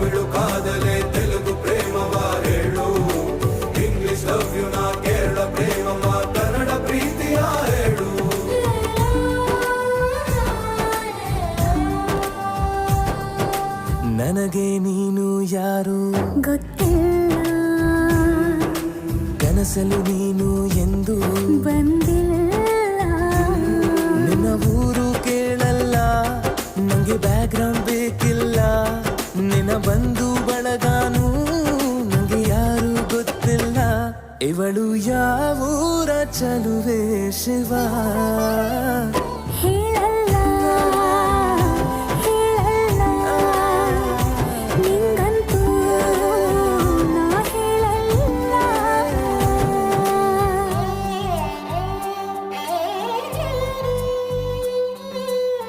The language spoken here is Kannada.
ತಮಿಳು ಕಾದಲೆ ತೆಲುಗು ಪ್ರೇಮವ ಹೇಳು, ಇಂಗ್ಲಿಷ್ ಲವ್ ಯು ನಾ ಕೇರಳ ಪ್ರೇಮವ ಕನ್ನಡ ಪ್ರೀತಿಯ ಹೇಳು. ನನಗೆ ನೀನು ಯಾರು ಗೊತ್ತಿಲ್ಲ, ಕನಸಲು ನೀನು ಎಂದು ಬಂದಿಲ್ಲ. ನಿನ್ನ ಊರು ಕೇಳಲ್ಲ, ನಂಗೆ ಬ್ಯಾಕ್ಗ್ರೌಂಡ್ ಬೇಕಿಲ್ಲ. ನಿನ್ನ ಬಂಧು ಬಳಗಾನು ನಂಗೆ ಯಾರು ಗೊತ್ತಿಲ್ಲ. ಇವಳು ಯಾವೂರ ಚಲುವೆ ಶಿವ.